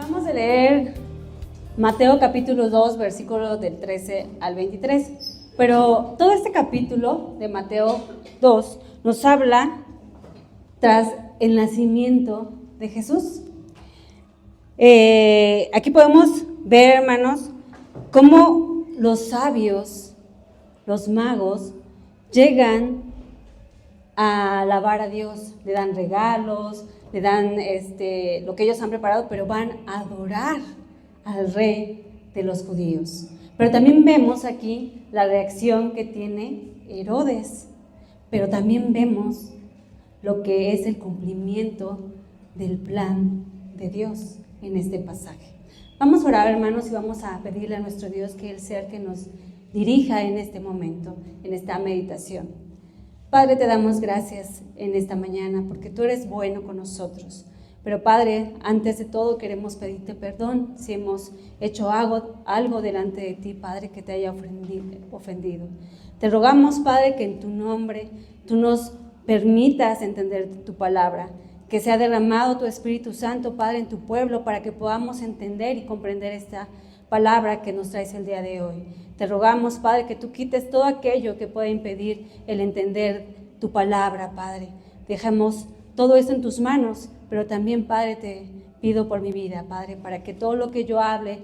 Vamos a leer Mateo capítulo 2, versículos del 13 al 23. Pero todo este capítulo de Mateo 2 nos habla tras el nacimiento de Jesús. Aquí podemos ver, hermanos, cómo los sabios, los magos, llegan a alabar a Dios, le dan regalos, le dan lo que ellos han preparado, pero van a adorar al rey de los judíos. Pero también vemos aquí la reacción que tiene Herodes, pero también vemos lo que es el cumplimiento del plan de Dios en este pasaje. Vamos a orar, hermanos, y vamos a pedirle a nuestro Dios que Él sea el que nos dirija en este momento, en esta meditación. Padre, te damos gracias en esta mañana porque tú eres bueno con nosotros. Pero Padre, antes de todo queremos pedirte perdón si hemos hecho algo delante de ti, Padre, que te haya ofendido. Te rogamos, Padre, que en tu nombre tú nos permitas entender tu palabra, que sea derramado tu Espíritu Santo, Padre, en tu pueblo para que podamos entender y comprender esta palabra que nos traes el día de hoy. Te rogamos, Padre, que tú quites todo aquello que pueda impedir el entender tu palabra, Padre. Dejamos todo esto en tus manos, pero también, Padre, te pido por mi vida, Padre, para que todo lo que yo hable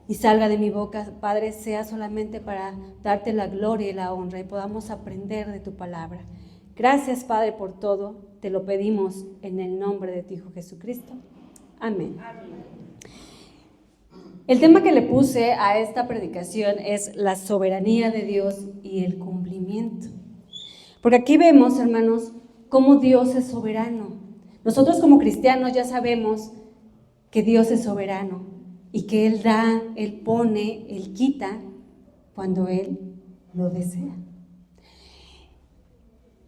y salga de mi boca, Padre, sea solamente para darte la gloria y la honra y podamos aprender de tu palabra. Gracias, Padre, por todo. Te lo pedimos en el nombre de tu Hijo Jesucristo. Amén. Amén. El tema que le puse a esta predicación es la soberanía de Dios y el cumplimiento. Porque aquí vemos, hermanos, cómo Dios es soberano. Nosotros como cristianos ya sabemos que Dios es soberano y que Él da, Él pone, Él quita cuando Él lo desea.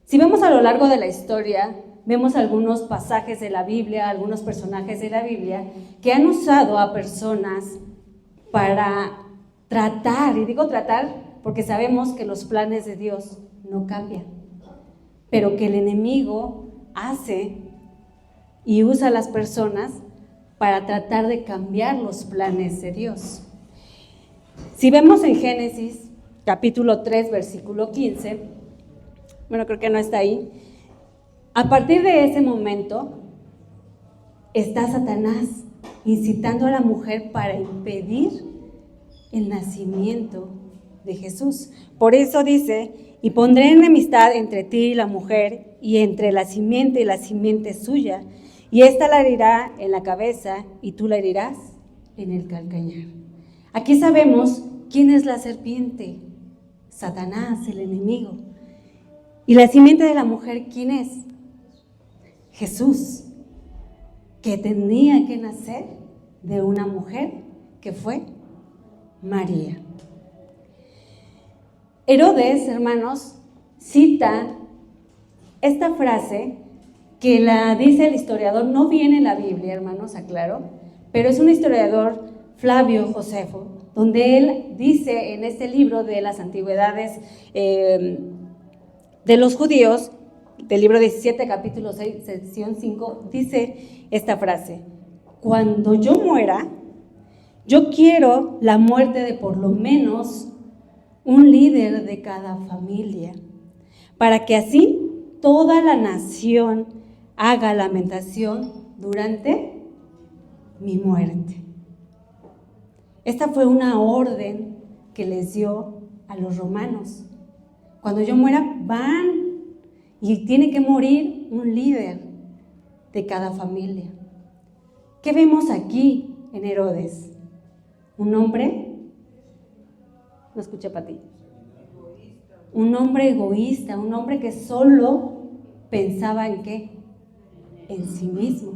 Si vemos a lo largo de la historia, vemos algunos pasajes de la Biblia, algunos personajes de la Biblia que han usado a personas para tratar, y digo tratar porque sabemos que los planes de Dios no cambian, pero que el enemigo hace y usa a las personas para tratar de cambiar los planes de Dios. Si vemos en Génesis capítulo 3, versículo 15, bueno, creo que no está ahí, a partir de ese momento está Satanás incitando a la mujer para impedir el nacimiento de Jesús. Por eso dice, y pondré enemistad entre ti y la mujer, y entre la simiente y la simiente suya, y ésta la herirá en la cabeza, y tú la herirás en el calcañar. Aquí sabemos quién es la serpiente, Satanás, el enemigo. Y la simiente de la mujer, ¿quién es? Jesús, que tenía que nacer de una mujer que fue María. Herodes, hermanos, cita esta frase que la dice el historiador, no viene en la Biblia, hermanos, aclaro, pero es un historiador, Flavio Josefo, donde él dice en este libro de las antigüedades de los judíos, del libro 17, capítulo 6, sección 5, dice esta frase: cuando yo muera, yo quiero la muerte de por lo menos un líder de cada familia, para que así toda la nación haga lamentación durante mi muerte. Esta fue una orden que les dio a los romanos. Cuando yo muera, van y tiene que morir un líder de cada familia. ¿Qué vemos aquí en Herodes? Un hombre, no escuché para ti, un hombre egoísta, un hombre que solo pensaba en ¿qué? En sí mismo.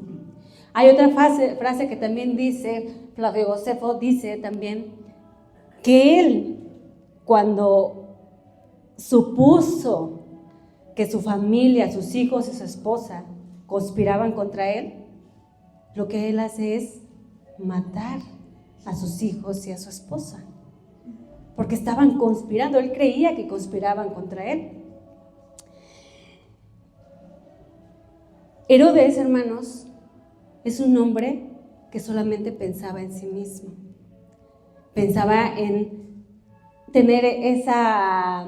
Hay otra frase que también dice, Flavio Josefo dice también, que él, cuando supuso que su familia, sus hijos y su esposa conspiraban contra él, lo que él hace es matar a sus hijos y a su esposa, porque estaban conspirando. Él creía que conspiraban contra él. Herodes, hermanos, es un hombre que solamente pensaba en sí mismo. Pensaba en tener esa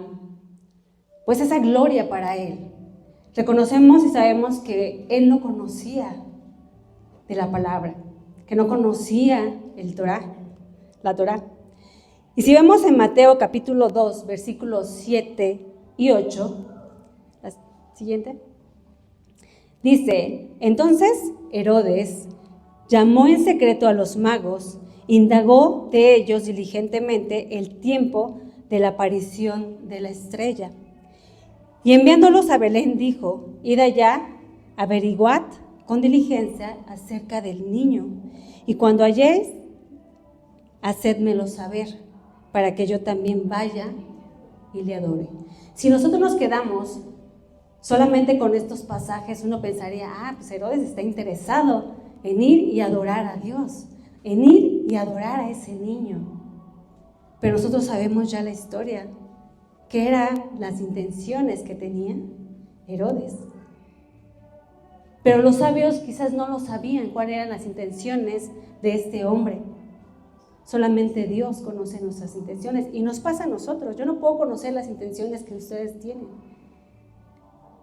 gloria para él. Reconocemos y sabemos que él no conocía de la palabra, que no conocía la Torá. Y si vemos en Mateo capítulo 2, versículos 7 y 8, la siguiente, dice: entonces Herodes llamó en secreto a los magos, indagó de ellos diligentemente el tiempo de la aparición de la estrella. Y enviándolos a Belén dijo: id allá, averiguad con diligencia acerca del niño, y cuando halléis, hacédmelo saber, para que yo también vaya y le adore. Si nosotros nos quedamos solamente con estos pasajes, uno pensaría: pues Herodes está interesado en ir y adorar a Dios, en ir y adorar a ese niño. Pero nosotros sabemos ya la historia, que eran las intenciones que tenía Herodes. Pero los sabios quizás no lo sabían cuáles eran las intenciones de este hombre. Solamente Dios conoce nuestras intenciones y nos pasa a nosotros. Yo no puedo conocer las intenciones que ustedes tienen,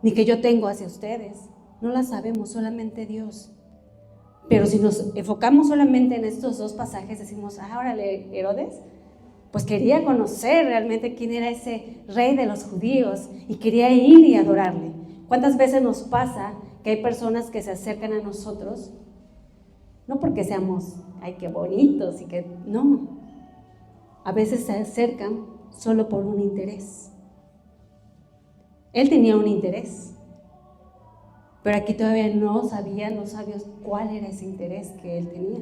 ni que yo tengo hacia ustedes. No las sabemos, solamente Dios. Pero si nos enfocamos solamente en estos dos pasajes, decimos: órale, Herodes, pues quería conocer realmente quién era ese rey de los judíos y quería ir y adorarle. ¿Cuántas veces nos pasa que hay personas que se acercan a nosotros, no porque seamos, ay, qué bonitos, y que no, a veces se acercan solo por un interés? Él tenía un interés, pero aquí todavía no sabían los sabios cuál era ese interés que él tenía.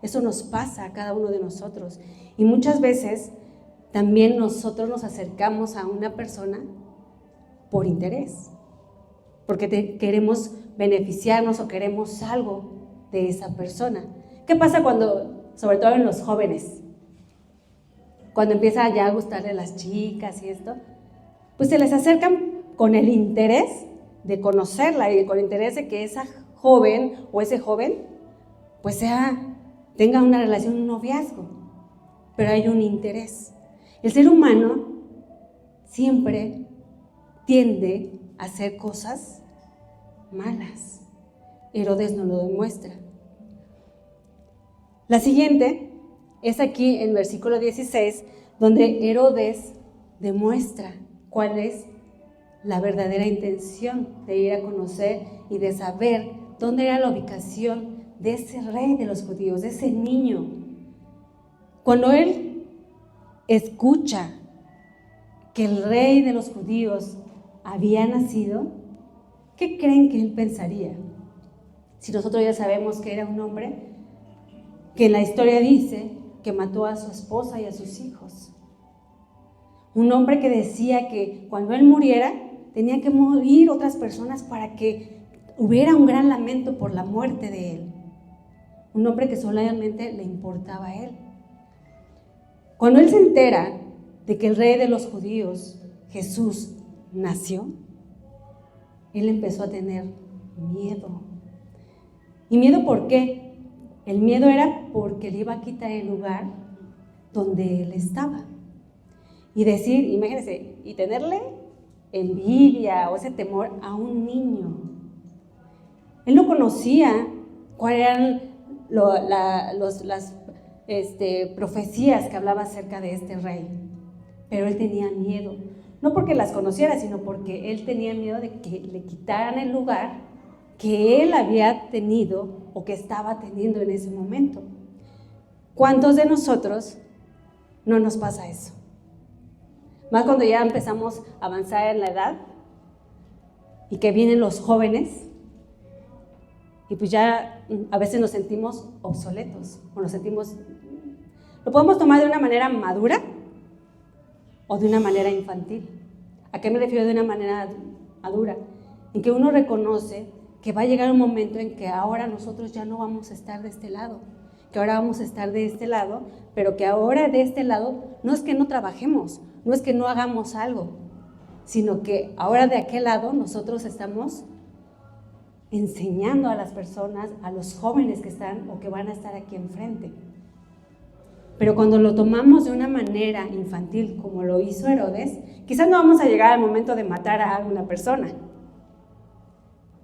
Eso nos pasa a cada uno de nosotros, y muchas veces también nosotros nos acercamos a una persona por interés, porque queremos beneficiarnos o queremos algo de esa persona. ¿Qué pasa cuando, sobre todo en los jóvenes, cuando empieza ya a gustarle las chicas y esto? Pues se les acercan con el interés de conocerla y con el interés de que esa joven o ese joven pues tenga una relación, un noviazgo, pero hay un interés. El ser humano siempre tiende a hacer cosas malas. Herodes nos lo demuestra. La siguiente es aquí en versículo 16, donde Herodes demuestra cuál es la verdadera intención de ir a conocer y de saber dónde era la ubicación de ese rey de los judíos, de ese niño. Cuando él escucha que el rey de los judíos había nacido, ¿qué creen que él pensaría? Si nosotros ya sabemos que era un hombre que en la historia dice que mató a su esposa y a sus hijos. Un hombre que decía que cuando él muriera, tenían que morir otras personas para que hubiera un gran lamento por la muerte de él. Un hombre que solamente le importaba a él. Cuando él se entera de que el rey de los judíos, Jesús, nació, él empezó a tener miedo. ¿Y miedo por qué? El miedo era porque le iba a quitar el lugar donde él estaba. Y decir, imagínense, y tenerle envidia o ese temor a un niño. Él no conocía cuáles eran las profecías que hablaba acerca de este rey, pero él tenía miedo, no porque las conociera, sino porque él tenía miedo de que le quitaran el lugar que él había tenido o que estaba teniendo en ese momento. ¿Cuántos de nosotros no nos pasa eso? Más cuando ya empezamos a avanzar en la edad y que vienen los jóvenes y pues ya a veces nos sentimos obsoletos o lo podemos tomar de una manera madura o de una manera infantil. ¿A qué me refiero de una manera madura? En que uno reconoce que va a llegar un momento en que ahora nosotros ya no vamos a estar de este lado, que ahora vamos a estar de este lado, pero que ahora de este lado no es que no trabajemos, no es que no hagamos algo, sino que ahora de aquel lado nosotros estamos enseñando a las personas, a los jóvenes que están o que van a estar aquí enfrente. Pero cuando lo tomamos de una manera infantil, como lo hizo Herodes, quizás no vamos a llegar al momento de matar a alguna persona,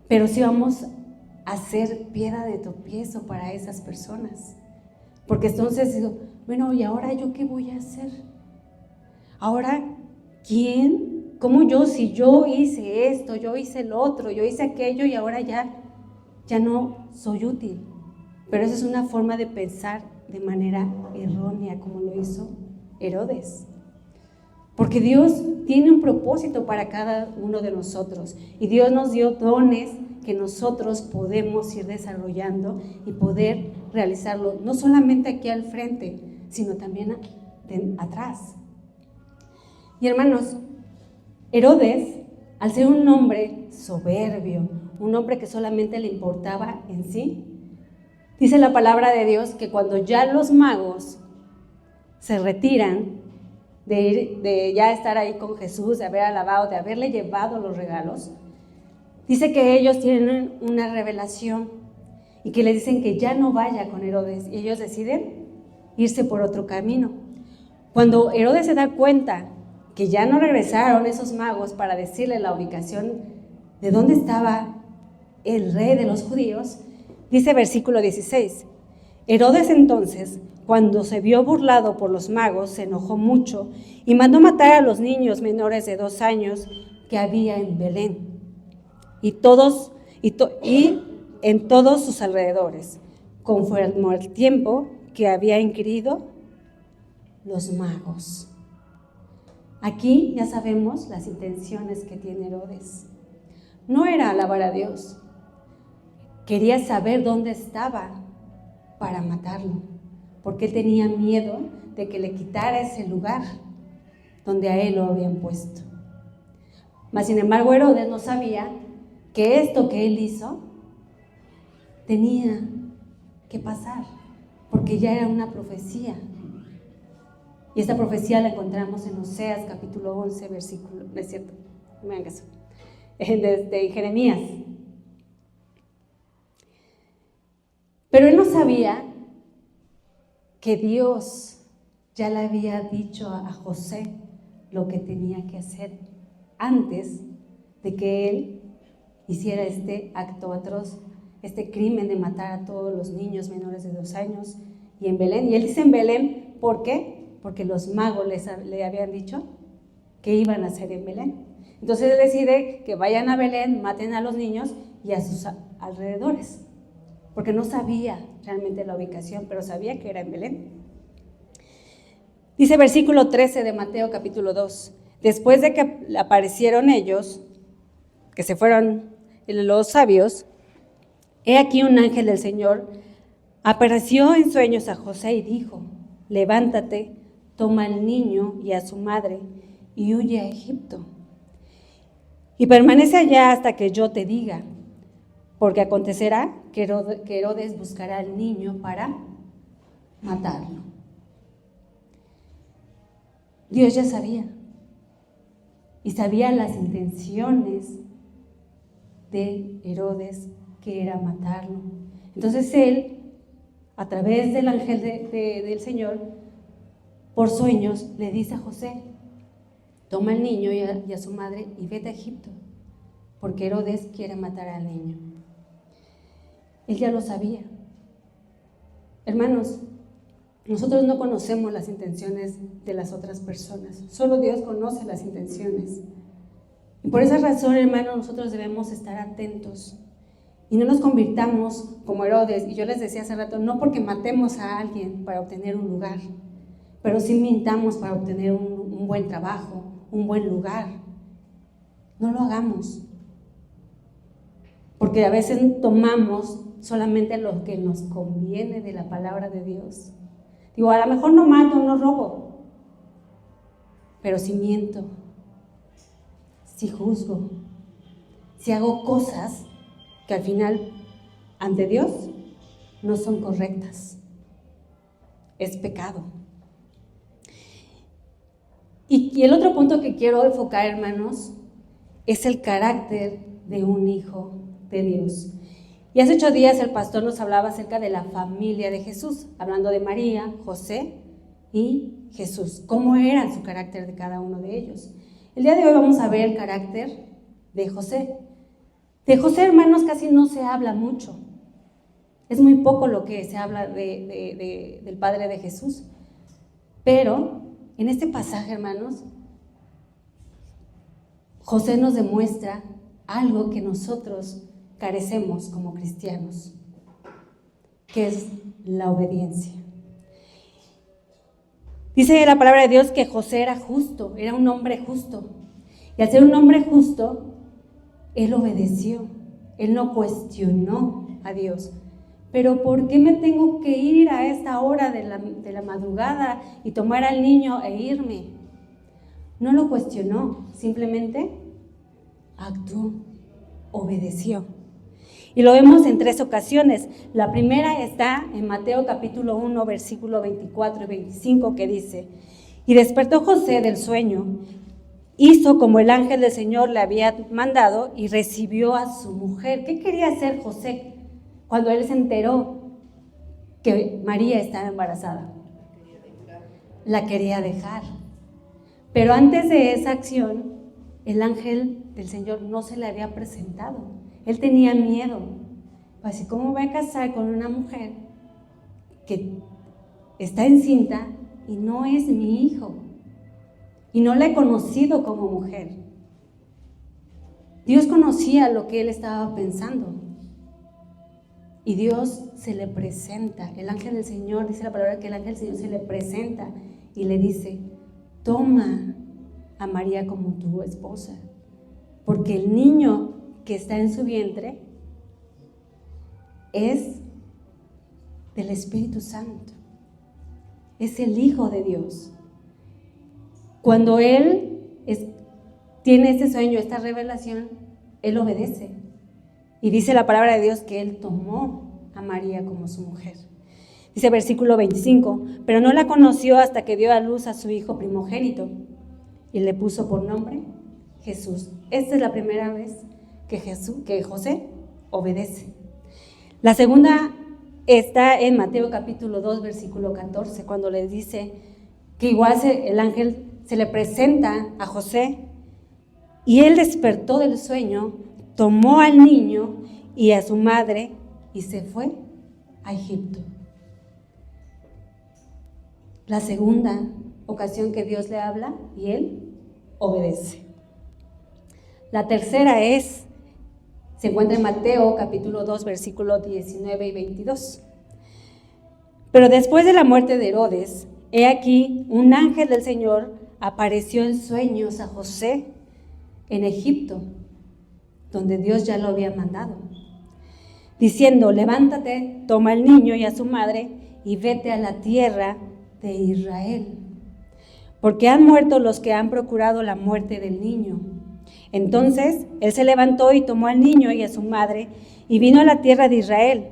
pero sí vamos a hacer piedra de tropiezo para esas personas. Porque entonces digo, bueno, ¿y ahora yo qué voy a hacer? Ahora, ¿quién? ¿Cómo yo? Si yo hice esto, yo hice lo otro, yo hice aquello y ahora ya no soy útil. Pero esa es una forma de pensar de manera errónea, como lo hizo Herodes. Porque Dios tiene un propósito para cada uno de nosotros y Dios nos dio dones que nosotros podemos ir desarrollando y poder realizarlo, no solamente aquí al frente, sino también atrás. Y hermanos, Herodes, al ser un hombre soberbio, un hombre que solamente le importaba en sí, dice la palabra de Dios que cuando ya los magos se retiran de ya estar ahí con Jesús, de haber alabado, de haberle llevado los regalos, dice que ellos tienen una revelación y que le dicen que ya no vaya con Herodes y ellos deciden irse por otro camino. Cuando Herodes se da cuenta que ya no regresaron esos magos para decirle la ubicación de dónde estaba el rey de los judíos, dice versículo 16, Herodes entonces, cuando se vio burlado por los magos, se enojó mucho y mandó matar a los niños menores de 2 años que había en Belén y en todos sus alrededores, conforme al tiempo que había inquirido los magos. Aquí ya sabemos las intenciones que tiene Herodes. No era alabar a Dios, quería saber dónde estaba para matarlo, porque él tenía miedo de que le quitara ese lugar donde a él lo habían puesto. Mas sin embargo Herodes no sabía que esto que él hizo tenía que pasar, porque ya era una profecía. Y esta profecía la encontramos en Oseas capítulo 11, versículo, no es cierto, no me hagan caso, de Jeremías. Pero él no sabía que Dios ya le había dicho a José lo que tenía que hacer antes de que él hiciera este acto atroz, este crimen de matar a todos los niños menores de 2 años y en Belén. Y él dice en Belén, ¿por qué? Porque los magos le habían dicho que iban a hacer en Belén. Entonces él decide que vayan a Belén, maten a los niños y a sus alrededores, porque no sabía realmente la ubicación, pero sabía que era en Belén. Dice versículo 13 de Mateo capítulo 2, después de que aparecieron ellos, que se fueron los sabios, he aquí un ángel del Señor apareció en sueños a José y dijo, levántate, toma al niño y a su madre y huye a Egipto. Y permanece allá hasta que yo te diga, porque acontecerá que Herodes buscará al niño para matarlo. Dios ya sabía, y sabía las intenciones de Herodes, que era matarlo. Entonces él, a través del ángel del Señor, por sueños, le dice a José, toma al niño y a su madre y vete a Egipto, porque Herodes quiere matar al niño. Él ya lo sabía. Hermanos, nosotros no conocemos las intenciones de las otras personas, solo Dios conoce las intenciones. Y por esa razón, hermanos, nosotros debemos estar atentos y no nos convirtamos como Herodes. Y yo les decía hace rato, no porque matemos a alguien para obtener un lugar, pero sí mintamos para obtener un buen trabajo, un buen lugar. No lo hagamos, porque a veces tomamos solamente lo que nos conviene de la palabra de Dios. Digo, a lo mejor no mato, no robo, pero si miento, si juzgo, si hago cosas que al final, ante Dios, no son correctas, es pecado. Y el otro punto que quiero enfocar, hermanos, es el carácter de un hijo de Dios. Y hace 8 días el pastor nos hablaba acerca de la familia de Jesús, hablando de María, José y Jesús, cómo era su carácter de cada uno de ellos. El día de hoy vamos a ver el carácter de José. De José, hermanos, casi no se habla mucho. Es muy poco lo que se habla del padre de Jesús. Pero en este pasaje, hermanos, José nos demuestra algo que nosotros carecemos como cristianos, que es la obediencia. Dice la palabra de Dios que José era justo, era un hombre justo. Y al ser un hombre justo, él obedeció, él no cuestionó a Dios. Pero ¿por qué me tengo que ir a esta hora de la madrugada y tomar al niño e irme? No lo cuestionó, simplemente actuó, obedeció. Y lo vemos en 3 ocasiones. La primera está en Mateo capítulo 1, versículo 24 y 25, que dice: y despertó José del sueño, hizo como el ángel del Señor le había mandado y recibió a su mujer. ¿Qué quería hacer José cuando él se enteró que María estaba embarazada? La quería dejar. Pero antes de esa acción, el ángel del Señor no se le había presentado. Él tenía miedo. Así, ¿cómo voy a casar con una mujer que está encinta y no es mi hijo? Y no la he conocido como mujer. Dios conocía lo que él estaba pensando. Y Dios se le presenta. El ángel del Señor, dice la palabra que el ángel del Señor se le presenta y le dice: toma a María como tu esposa, porque el niño que está en su vientre es del Espíritu Santo, es el Hijo de Dios. Cuando él tiene este sueño, esta revelación, él obedece. Y dice la palabra de Dios que él tomó a María como su mujer. Dice versículo 25, pero no la conoció hasta que dio a luz a su hijo primogénito y le puso por nombre Jesús. Esta es la primera vez que José obedece. La segunda está en Mateo capítulo 2, versículo 14, cuando le dice que igual el ángel se le presenta a José y él despertó del sueño, tomó al niño y a su madre y se fue a Egipto. La segunda ocasión que Dios le habla y él obedece. La tercera se encuentra en Mateo capítulo 2, versículos 19 y 22. Pero después de la muerte de Herodes, he aquí un ángel del Señor apareció en sueños a José en Egipto, donde Dios ya lo había mandado, diciendo: levántate, toma al niño y a su madre y vete a la tierra de Israel, porque han muerto los que han procurado la muerte del niño. Entonces él se levantó y tomó al niño y a su madre y vino a la tierra de Israel.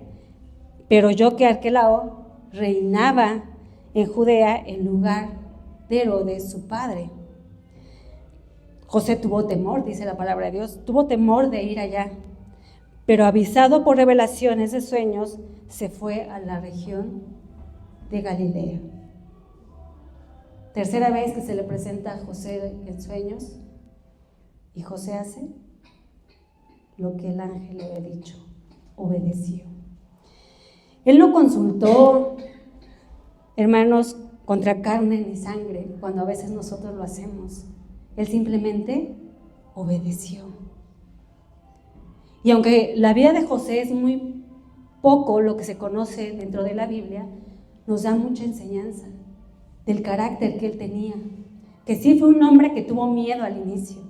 Pero yo, que Arquelao reinaba en Judea en lugar de Herodes su padre. José tuvo temor, dice la palabra de Dios, tuvo temor de ir allá, pero avisado por revelaciones de sueños, se fue a la región de Galilea. Tercera vez que se le presenta a José en sueños, y José hace lo que el ángel le había dicho, obedeció. Él no consultó, hermanos, contra carne ni sangre, cuando a veces nosotros lo hacemos. Él simplemente obedeció. Y aunque la vida de José es muy poco lo que se conoce dentro de la Biblia, nos da mucha enseñanza del carácter que él tenía, que sí fue un hombre que tuvo miedo al inicio,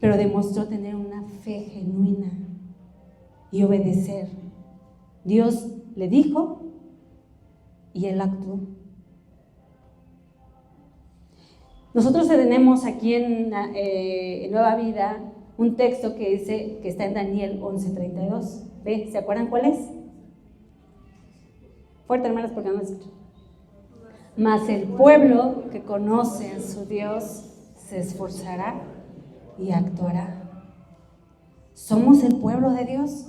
pero demostró tener una fe genuina y obedecer. Dios le dijo y él actuó. Nosotros tenemos aquí en Nueva Vida un texto que dice, que está en Daniel 11:32. ¿Ve? ¿Se acuerdan cuál es? Fuerte, hermanas, porque no lo escuchan. Mas el pueblo que conoce a su Dios se esforzará y actuará. ¿Somos el pueblo de Dios?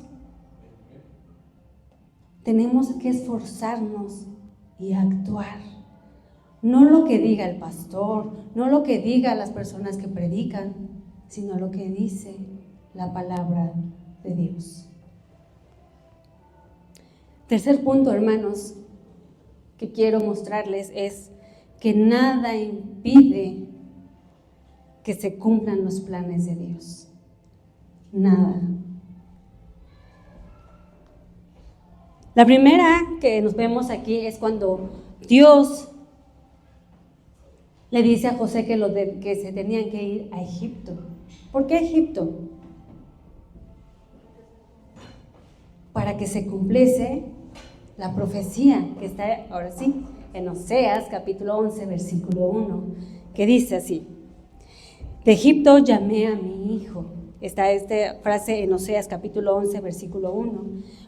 Tenemos que esforzarnos y actuar. No lo que diga el pastor, no lo que digan las personas que predican, sino lo que dice la palabra de Dios. Tercer punto, hermanos, que quiero mostrarles es que nada impide que se cumplan los planes de Dios. Nada. La primera que nos vemos aquí es cuando Dios le dice a José que se tenían que ir a Egipto. ¿Por qué Egipto? Para que se cumpliese la profecía que está ahora sí en Oseas capítulo 11 versículo 1, que dice así: de Egipto llamé a mi hijo. Está esta frase en Oseas capítulo 11 versículo 1,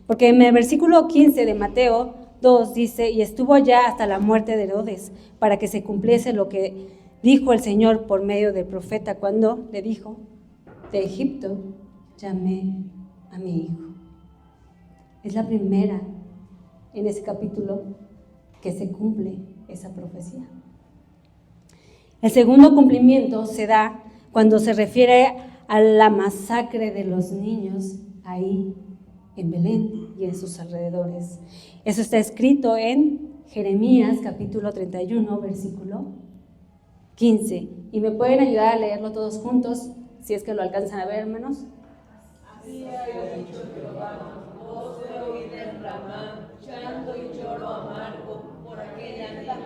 porque en el versículo 15 de Mateo 2 dice: y estuvo allá hasta la muerte de Herodes, para que se cumpliese lo que dijo el Señor por medio del profeta cuando le dijo: de Egipto llamé a mi hijo. Es la primera en ese capítulo que se cumple esa profecía. El segundo cumplimiento se da cuando se refiere a la masacre de los niños ahí en Belén y en sus alrededores. Eso está escrito en Jeremías capítulo 31 versículo 15. ¿Y me pueden ayudar a leerlo todos juntos, si es que lo alcanzan a ver, hermanos? Así ha dicho Jehová: voz de oír en Ramá, llanto y lloro amargo por aquella niña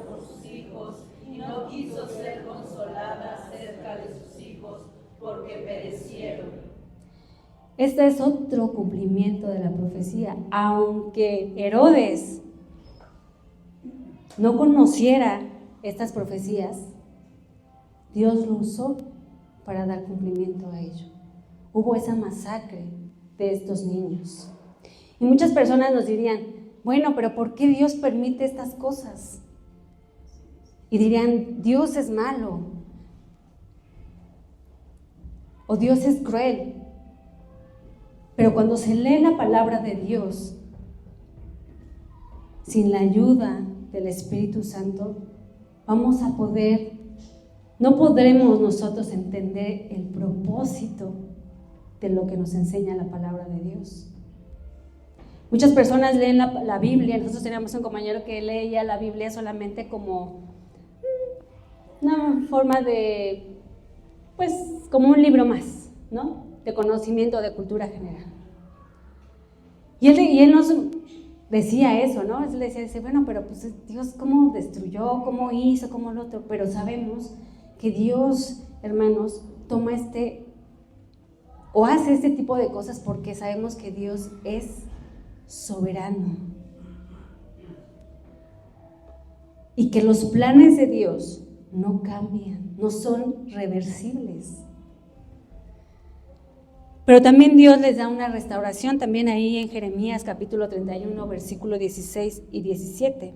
por sus hijos, y no quiso ser consolada cerca de sus hijos, porque perecieron. Este es otro cumplimiento de la profecía. Aunque Herodes no conociera estas profecías, Dios lo usó para dar cumplimiento a ello. Hubo esa masacre de estos niños. Y muchas personas nos dirían: bueno, pero ¿por qué Dios permite estas cosas? Y dirían: Dios es malo, o Dios es cruel. Pero cuando se lee la palabra de Dios, sin la ayuda del Espíritu Santo, no podremos nosotros entender el propósito de lo que nos enseña la palabra de Dios. Muchas personas leen la Biblia. Nosotros teníamos un compañero que leía la Biblia solamente como una forma de, pues, como un libro más, ¿no? De conocimiento, de cultura general. Y él nos decía eso, ¿no? Él decía, bueno, pero pues Dios cómo destruyó, cómo hizo, cómo lo otro. Pero sabemos que Dios, hermanos, toma o hace este tipo de cosas porque sabemos que Dios es soberano. Y que los planes de Dios no cambian, no son reversibles. Pero también Dios les da una restauración, también ahí en Jeremías capítulo 31, versículo 16 y 17.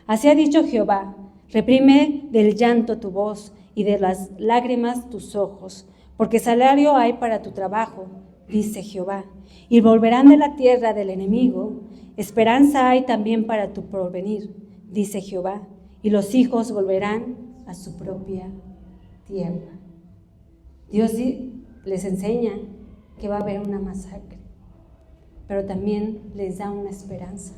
Así ha dicho Jehová: reprime del llanto tu voz y de las lágrimas tus ojos, porque salario hay para tu trabajo, dice Jehová, y volverán de la tierra del enemigo. Esperanza hay también para tu porvenir, dice Jehová, y los hijos volverán a su propia tierra. Dios les enseña que va a haber una masacre, pero también les da una esperanza.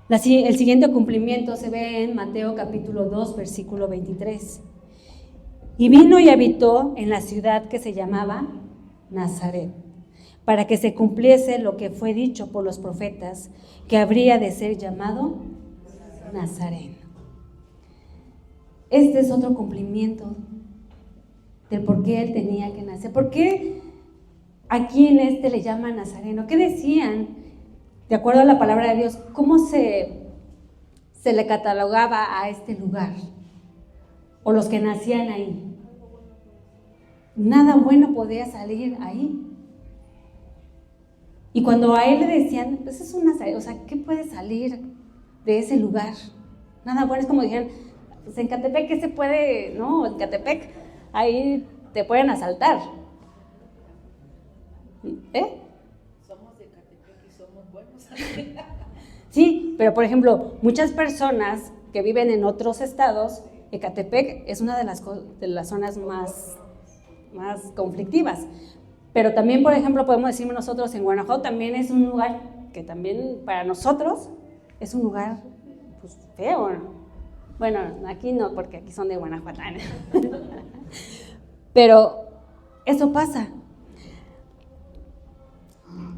El siguiente cumplimiento se ve en Mateo capítulo 2, versículo 23. Y vino y habitó en la ciudad que se llamaba Nazaret, para que se cumpliese lo que fue dicho por los profetas, que habría de ser llamado Nazareno. Este es otro cumplimiento del por qué él tenía que nacer. ¿Por qué aquí en le llaman Nazareno? ¿Qué decían, de acuerdo a la palabra de Dios, cómo se le catalogaba a este lugar? O los que nacían ahí. Nada bueno podía salir ahí. Y cuando a él le decían, pues es un Nazareno, o sea, ¿qué puede salir de ese lugar? Nada bueno. Es como dijeron, pues en Catepec, ¿qué se puede? No, en Catepec, ahí te pueden asaltar. Somos de Ecatepec y somos buenos. Sí, pero por ejemplo, muchas personas que viven en otros estados, Ecatepec es una de las zonas más conflictivas. Pero también, por ejemplo, podemos decir nosotros en Guanajuato también es un lugar que también para nosotros es un lugar pues, feo. Bueno, aquí no, porque aquí son de Guanajuato. Pero eso pasa.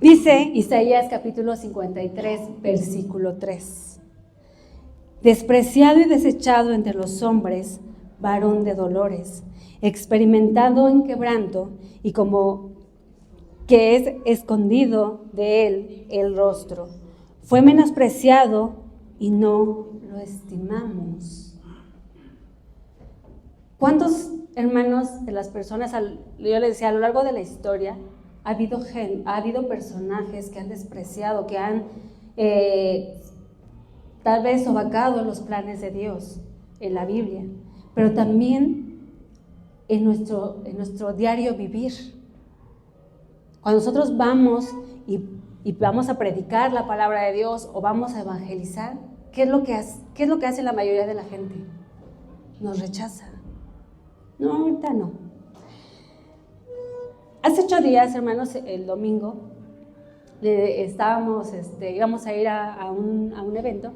Dice Isaías capítulo 53, versículo 3. Despreciado y desechado entre los hombres, varón de dolores, experimentado en quebranto y como que es escondido de él el rostro. Fue menospreciado y no lo estimamos. ¿Cuántos hermanos de las personas, yo les decía, a lo largo de la historia, ha habido personajes que han despreciado, que han tal vez sobacado los planes de Dios en la Biblia, pero también en nuestro diario vivir? Cuando nosotros vamos y vamos a predicar la palabra de Dios o vamos a evangelizar, ¿qué es lo que hace la mayoría de la gente? Nos rechaza. No, ahorita no. Hace 8 días, hermanos, el domingo, íbamos a ir a un evento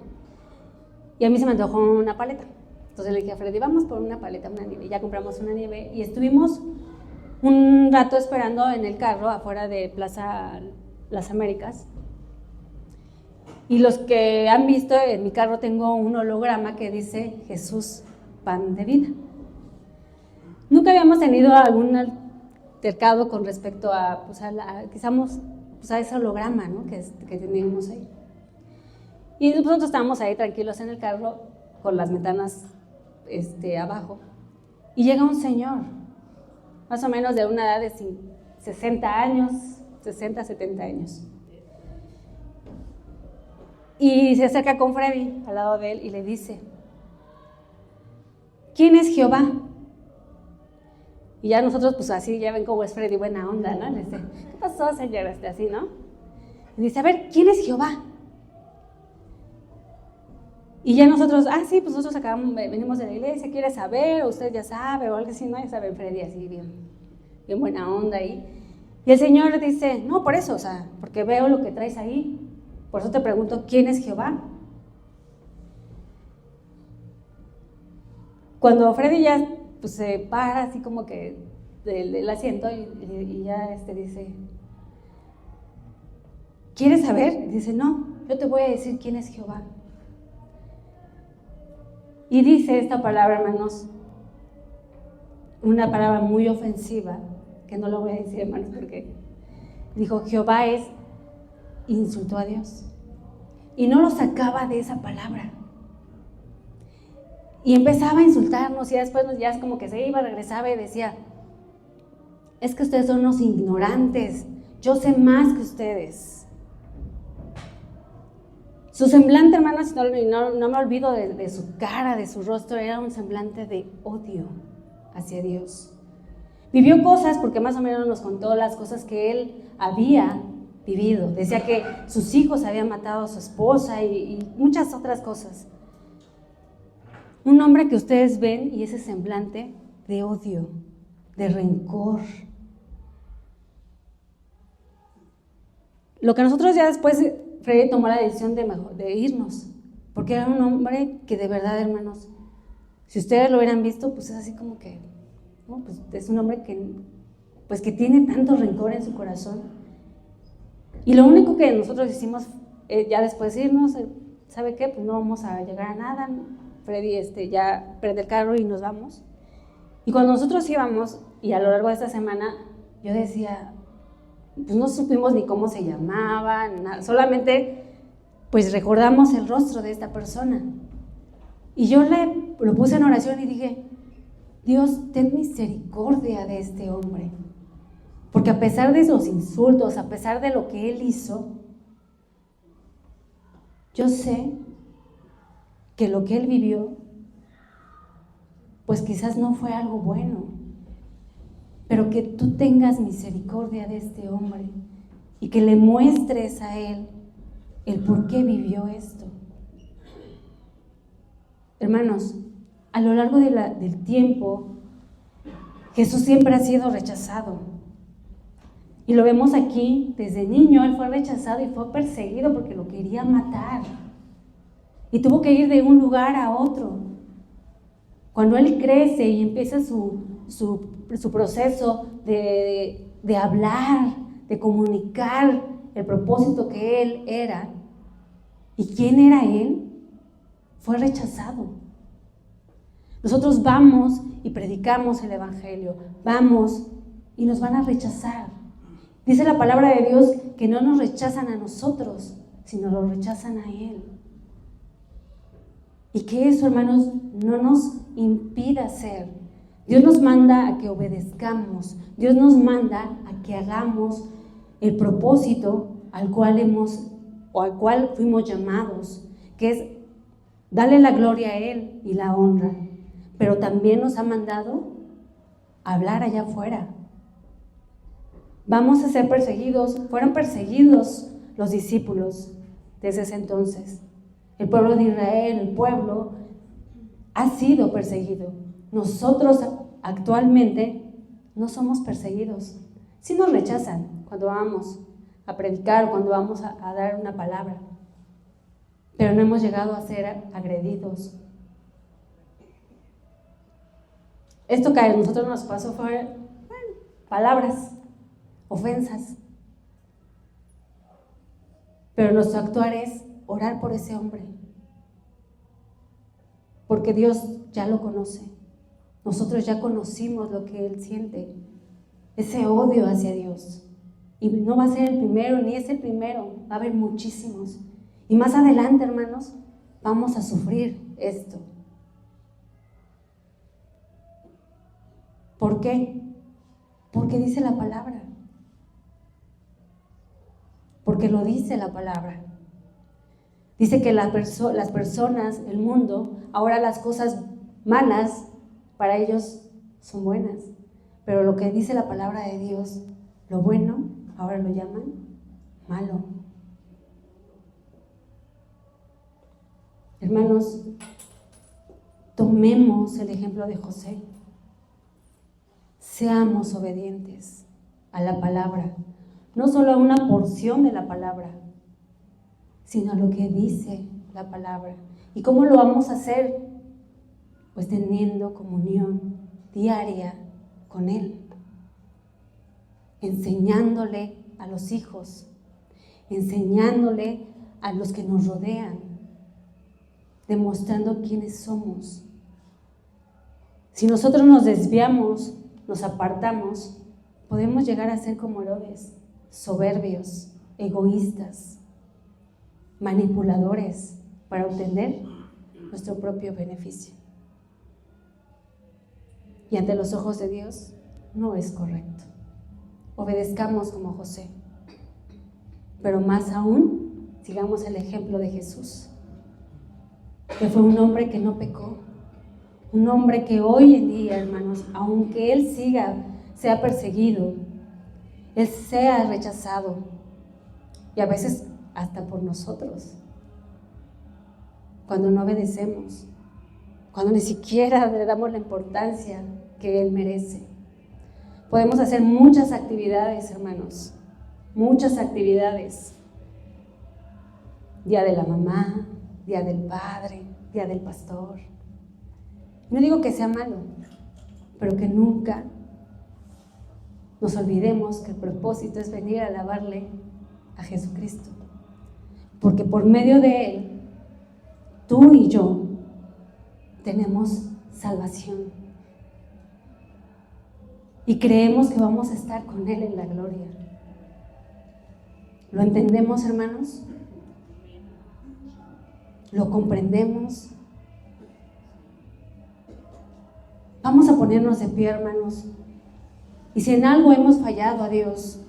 y a mí se me antojó una paleta. Entonces le dije a Freddy, vamos por una paleta, una nieve. Y ya compramos una nieve y estuvimos un rato esperando en el carro afuera de Plaza Las Américas. Y los que han visto, en mi carro tengo un holograma que dice Jesús, pan de vida. Nunca habíamos tenido algún altercado con respecto a ese holograma, ¿no? que teníamos ahí. Y nosotros estábamos ahí tranquilos en el carro con las ventanas abajo. Y llega un señor, más o menos de una edad de 60 años, 60, 70 años. Y se acerca con Freddy al lado de él y le dice, ¿quién es Jehová? Y ya nosotros, pues así, ya ven cómo es Freddy, buena onda, ¿no? Le dice, ¿qué pasó, señor? Así, ¿no? Y dice, a ver, ¿quién es Jehová? Y ya nosotros, sí, pues nosotros venimos de la iglesia, ¿quiere saber? O usted ya sabe, o algo así, ¿no? Ya saben, Freddy así, bien buena onda ahí. Y el Señor le dice, no, por eso, porque veo lo que traes ahí. Por eso te pregunto, ¿quién es Jehová? Cuando Freddy ya pues, se para así como que del asiento y ya dice, ¿quieres saber? Dice, no, yo te voy a decir quién es Jehová. Y dice esta palabra, hermanos, una palabra muy ofensiva, que no lo voy a decir, hermanos, porque dijo, Jehová insultó a Dios. Y no lo sacaba de esa palabra. Y empezaba a insultarnos y después ya es como que se iba, regresaba y decía, es que ustedes son unos ignorantes, yo sé más que ustedes. Su semblante, hermanos, no me olvido de su cara, de su rostro, era un semblante de odio hacia Dios. Vivió cosas, porque más o menos nos contó las cosas que él había vivido. Decía que sus hijos habían matado a su esposa y muchas otras cosas. Un hombre que ustedes ven y ese semblante de odio, de rencor. Lo que nosotros ya después, Freddy tomó la decisión de irnos, porque era un hombre que de verdad, hermanos, si ustedes lo hubieran visto, pues es así como que, ¿no? Pues es un hombre que tiene tanto rencor en su corazón. Y lo único que nosotros hicimos ya después de irnos, ¿sabe qué? Pues no vamos a llegar a nada. Freddy ya prende el carro y nos vamos. Y cuando nosotros íbamos, y a lo largo de esta semana, yo decía, pues no supimos ni cómo se llamaba, nada, solamente pues recordamos el rostro de esta persona. Y yo lo puse en oración y dije, Dios, ten misericordia de este hombre. Porque a pesar de los insultos, a pesar de lo que él hizo, yo sé que lo que él vivió, pues quizás no fue algo bueno. pero que tú tengas misericordia de este hombre y que le muestres a él el por qué vivió esto. Hermanos, a lo largo del tiempo, Jesús siempre ha sido rechazado. Y lo vemos aquí, desde niño él fue rechazado y fue perseguido porque lo quería matar. Y tuvo que ir de un lugar a otro. Cuando él crece y empieza su proceso de hablar, de comunicar el propósito que él era y quién era él, fue rechazado. Nosotros vamos y predicamos el evangelio, vamos y nos van a rechazar. Dice la palabra de Dios que no nos rechazan a nosotros, sino lo rechazan a él. Y que eso, hermanos, no nos impida ser. Dios nos manda a que obedezcamos, Dios nos manda a que hagamos el propósito al cual fuimos llamados, que es darle la gloria a Él y la honra. Pero también nos ha mandado a hablar allá afuera. Vamos a ser perseguidos. Fueron perseguidos los discípulos desde ese entonces. El pueblo de Israel, el pueblo, ha sido perseguido. Nosotros actualmente no somos perseguidos. Sí nos rechazan cuando vamos a predicar, cuando vamos a dar una palabra, pero no hemos llegado a ser agredidos. Esto que a nosotros nos pasó fue palabras, ofensas, pero nuestro actuar es orar por ese hombre, porque Dios ya lo conoce. Nosotros ya conocimos lo que él siente, ese odio hacia Dios. Y no va a ser el primero, ni es el primero, va a haber muchísimos. Y más adelante, hermanos, vamos a sufrir esto. ¿Por qué? Porque dice la palabra. Porque lo dice la palabra. Dice que las personas, el mundo, ahora las cosas malas para ellos son buenas. Pero lo que dice la palabra de Dios, lo bueno, ahora lo llaman malo. Hermanos, tomemos el ejemplo de José. Seamos obedientes a la palabra, no solo a una porción de la palabra, sino a lo que dice la palabra. ¿Y cómo lo vamos a hacer? Pues teniendo comunión diaria con Él, enseñándole a los hijos, enseñándole a los que nos rodean, demostrando quiénes somos. Si nosotros nos desviamos, nos apartamos, podemos llegar a ser como Herodes, soberbios, egoístas, manipuladores para obtener nuestro propio beneficio. Y ante los ojos de Dios no es correcto. Obedezcamos como José, pero más aún sigamos el ejemplo de Jesús, que fue un hombre que no pecó, un hombre que hoy en día, hermanos, aunque él sea perseguido, él sea rechazado, y a veces hasta por nosotros, cuando no obedecemos, cuando ni siquiera le damos la importancia que él merece. Podemos hacer muchas actividades, hermanos, muchas actividades. Día de la mamá, día del padre, día del pastor. No digo que sea malo, pero que nunca nos olvidemos que el propósito es venir a alabarle a Jesucristo. Porque por medio de Él, tú y yo tenemos salvación. Y creemos que vamos a estar con Él en la gloria. ¿Lo entendemos, hermanos? ¿Lo comprendemos? Vamos a ponernos de pie, hermanos. Y si en algo hemos fallado a Dios,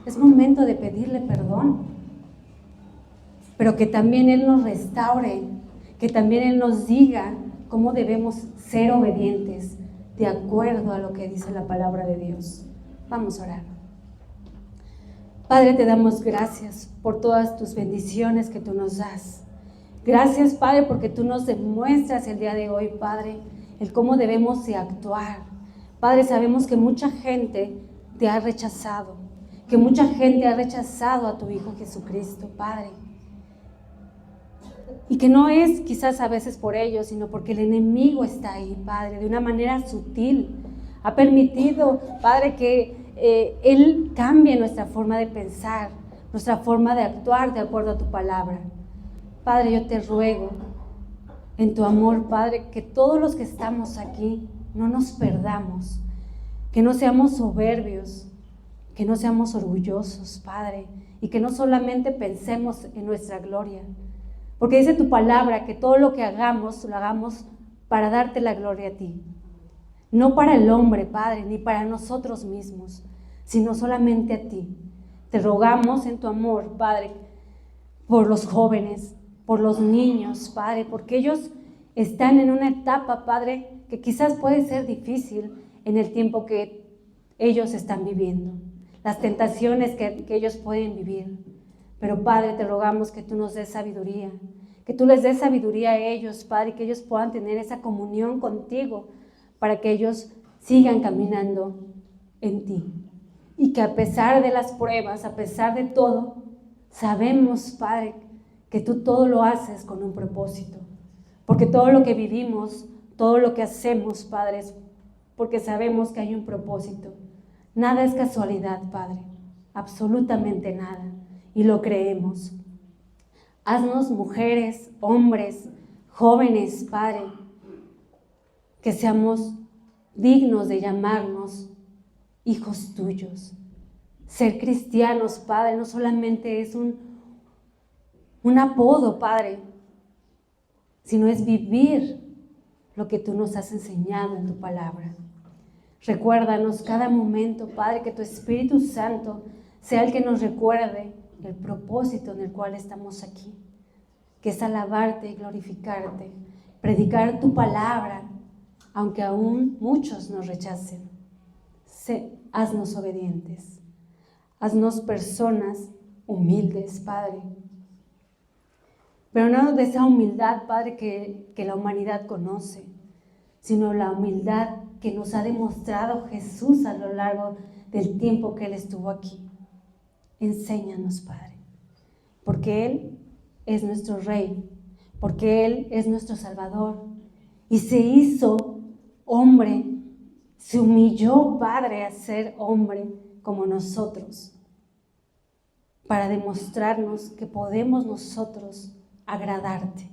es momento de pedirle perdón. Pero que también Él nos restaure, que también Él nos diga cómo debemos ser obedientes, de acuerdo a lo que dice la palabra de Dios. Vamos a orar. Padre, te damos gracias por todas tus bendiciones que tú nos das. Gracias, Padre, porque tú nos demuestras el día de hoy, Padre, el cómo debemos de actuar. Padre, sabemos que mucha gente te ha rechazado, que mucha gente ha rechazado a tu Hijo Jesucristo, Padre. Y que no es quizás a veces por ello, sino porque el enemigo está ahí, Padre, de una manera sutil. Ha permitido, Padre, que Él cambie nuestra forma de pensar, nuestra forma de actuar de acuerdo a tu palabra. Padre, yo te ruego en tu amor, Padre, que todos los que estamos aquí no nos perdamos, que no seamos soberbios, que no seamos orgullosos, Padre, y que no solamente pensemos en nuestra gloria, porque dice tu palabra que todo lo que hagamos, lo hagamos para darte la gloria a ti, no para el hombre, Padre, ni para nosotros mismos, sino solamente a ti. Te rogamos en tu amor, Padre, por los jóvenes, por los niños, Padre, porque ellos están en una etapa, Padre, que quizás puede ser difícil en el tiempo que ellos están viviendo, las tentaciones que ellos pueden vivir. Pero, Padre, te rogamos que tú nos des sabiduría, que tú les des sabiduría a ellos, Padre, que ellos puedan tener esa comunión contigo para que ellos sigan caminando en ti. Y que a pesar de las pruebas, a pesar de todo, sabemos, Padre, que tú todo lo haces con un propósito. Porque todo lo que vivimos, todo lo que hacemos, Padre, es porque sabemos que hay un propósito. Nada es casualidad, Padre, absolutamente nada, y lo creemos. Haznos mujeres, hombres, jóvenes, Padre, que seamos dignos de llamarnos hijos tuyos. Ser cristianos, Padre, no solamente es un apodo, Padre, sino es vivir lo que tú nos has enseñado en tu palabra. Recuérdanos cada momento, Padre, que tu Espíritu Santo sea el que nos recuerde el propósito en el cual estamos aquí, que es alabarte y glorificarte, predicar tu palabra, aunque aún muchos nos rechacen. Haznos obedientes, haznos personas humildes, Padre, pero no de esa humildad, Padre, que la humanidad conoce, sino la humildad que nos ha demostrado Jesús a lo largo del tiempo que Él estuvo aquí. Enséñanos, Padre, porque Él es nuestro Rey, porque Él es nuestro Salvador, y se hizo hombre, se humilló, Padre, a ser hombre como nosotros, para demostrarnos que podemos nosotros agradarte.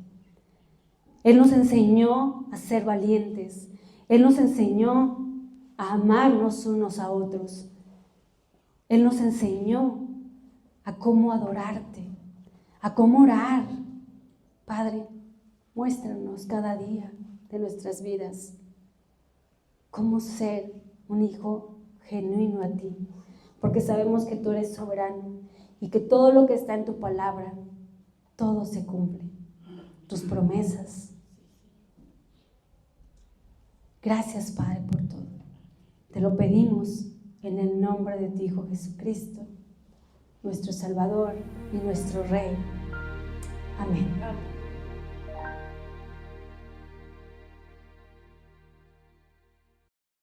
Él nos enseñó a ser valientes. Él nos enseñó a amarnos unos a otros. Él nos enseñó a cómo adorarte, a cómo orar. Padre, muéstranos cada día de nuestras vidas cómo ser un hijo genuino a ti, porque sabemos que tú eres soberano y que todo lo que está en tu palabra, todo se cumple, tus promesas. Gracias, Padre, por todo. Te lo pedimos en el nombre de tu Hijo Jesucristo, nuestro Salvador y nuestro Rey. Amén.